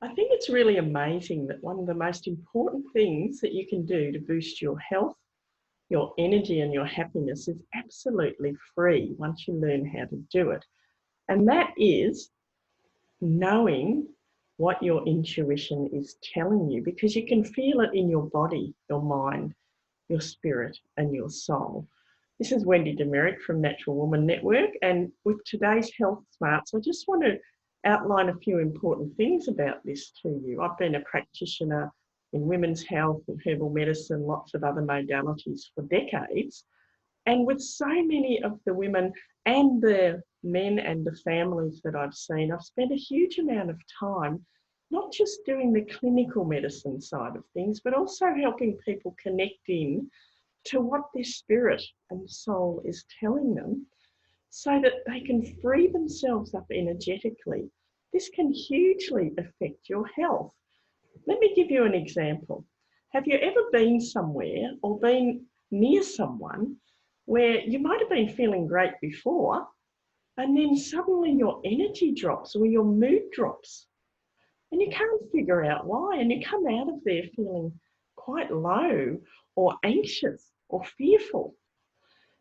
I think it's really amazing that one of the most important things that you can do to boost your health, your energy, and your happiness is absolutely free once you learn how to do it. And that is knowing what your intuition is telling you, because you can feel it in your body, your mind, your spirit, and your soul. This is Wendy Demerick from Natural Woman Network, and with today's Health Smarts, I just want to outline a few important things about this to you. I've been a practitioner in women's health and herbal medicine, lots of other modalities for decades. And with so many of the women and the men and the families that I've seen, I've spent a huge amount of time not just doing the clinical medicine side of things, but also helping people connect in to what their spirit and soul is telling them so that they can free themselves up energetically. This can hugely affect your health. Let me give you an example. Have you ever been somewhere or been near someone where you might have been feeling great before, and then suddenly your energy drops or your mood drops and you can't figure out why, and you come out of there feeling quite low or anxious or fearful?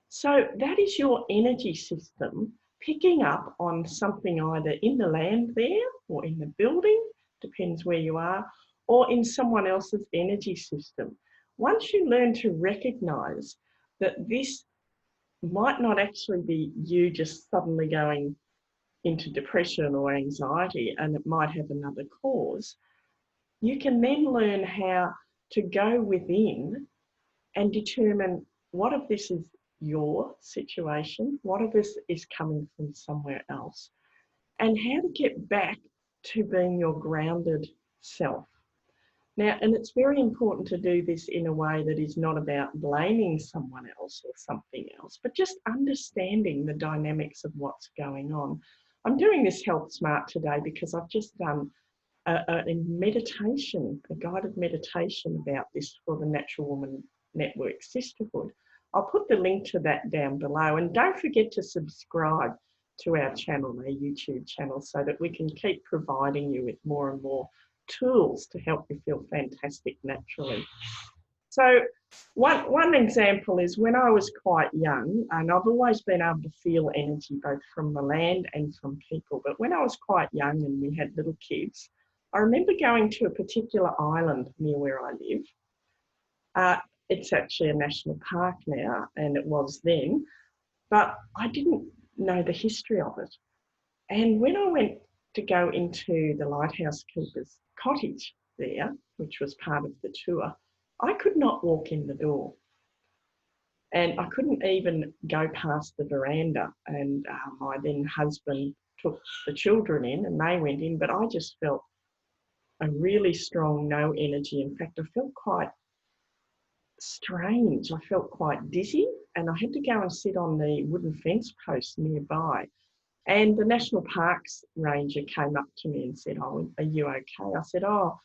So that is your energy system picking up on something either in the land there or in the building, depends where you are, or in someone else's energy system. Once you learn to recognize that this might not actually be you just suddenly going into depression or anxiety, and it might have another cause, you can then learn how to go within and determine what of this is your situation, what of this is coming from somewhere else, and how to get back to being your grounded self. Now, and it's very important to do this in a way that is not about blaming someone else or something else, but just understanding the dynamics of what's going on. I'm doing this Health Smart today because I've just done a meditation, a guided meditation about this for the Natural Woman Network Sisterhood. I'll put the link to that down below, and don't forget to subscribe to our channel, our YouTube channel, so that we can keep providing you with more and more tools to help you feel fantastic naturally. So one example is when I was quite young, and I've always been able to feel energy both from the land and from people, but when I was quite young and we had little kids, I remember going to a particular island near where I live. It's actually a national park now, and it was then, but I didn't know the history of it. And when I went to go into the lighthouse keeper's cottage there, which was part of the tour, I could not walk in the door. And I couldn't even go past the veranda. And my then husband took the children in and they went in, but I just felt a really strong no energy. In fact, I felt quite strange. I felt quite dizzy, and I had to go and sit on the wooden fence post nearby. And the National Parks ranger came up to me and said, "Oh, are you okay?" I said, "Oh,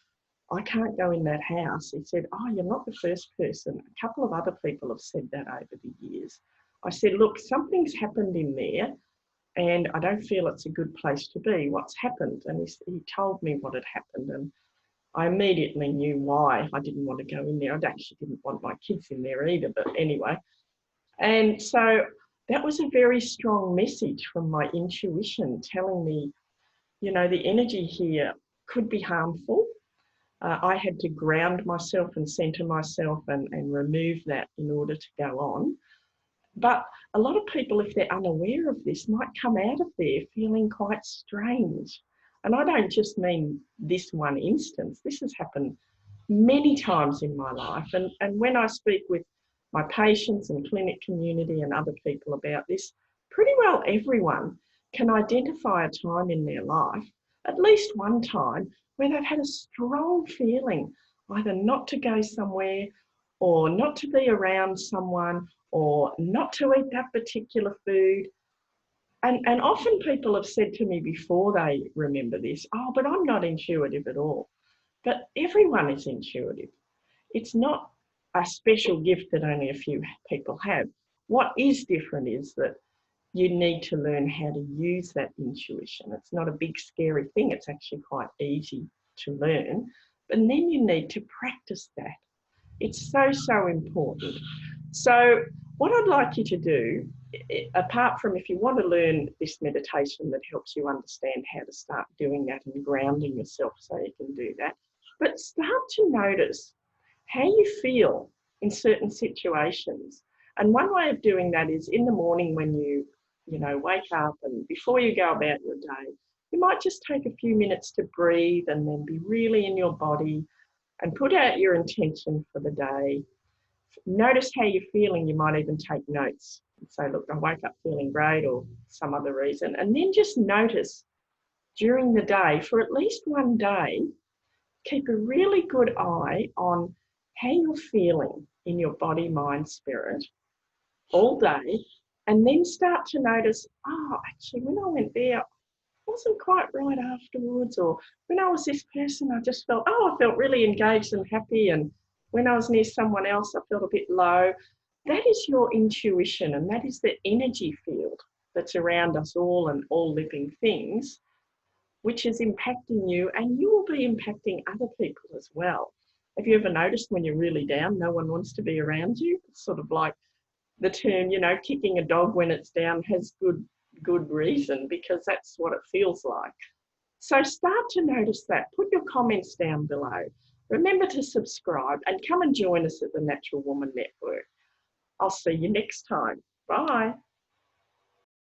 I can't go in that house." He said, "Oh, you're not the first person. A couple of other people have said that over the years." I said, "Look, something's happened in there and I don't feel it's a good place to be. What's happened?" And he told me what had happened, and I immediately knew why I didn't want to go in there. I actually didn't want my kids in there either, but anyway. And so that was a very strong message from my intuition telling me, the energy here could be harmful. I had to ground myself and center myself and remove that in order to go on. But a lot of people, if they're unaware of this, might come out of there feeling quite strange. And I don't just mean this one instance. This has happened many times in my life. And when I speak with my patients and clinic community and other people about this, pretty well everyone can identify a time in their life, at least one time, where they've had a strong feeling either not to go somewhere or not to be around someone or not to eat that particular food. And often people have said to me before they remember this, "Oh, but I'm not intuitive at all." But everyone is intuitive. It's not a special gift that only a few people have. What is different is that you need to learn how to use that intuition. It's not a big scary thing. It's actually quite easy to learn, but then you need to practice that. It's so, so important. So what I'd like you to do, apart from if you want to learn this meditation that helps you understand how to start doing that and grounding yourself so you can do that, but start to notice how you feel in certain situations. And one way of doing that is in the morning when you wake up and before you go about your day, you might just take a few minutes to breathe and then be really in your body and put out your intention for the day. Notice how you're feeling. You might even take notes and say, look, I wake up feeling great or some other reason. And then just notice during the day, for at least one day, keep a really good eye on how you're feeling in your body, mind, spirit all day. And then start to notice, oh, actually, when I went there, I wasn't quite right afterwards. Or when I was this person, I just felt, I felt really engaged and happy. And when I was near someone else, I felt a bit low. That is your intuition, and that is the energy field that's around us all and all living things, which is impacting you, and you will be impacting other people as well. Have you ever noticed when you're really down, no one wants to be around you? It's sort of like the term, kicking a dog when it's down has good reason, because that's what it feels like. So start to notice that. Put your comments down below. Remember to subscribe and come and join us at the Natural Woman Network. I'll see you next time. Bye.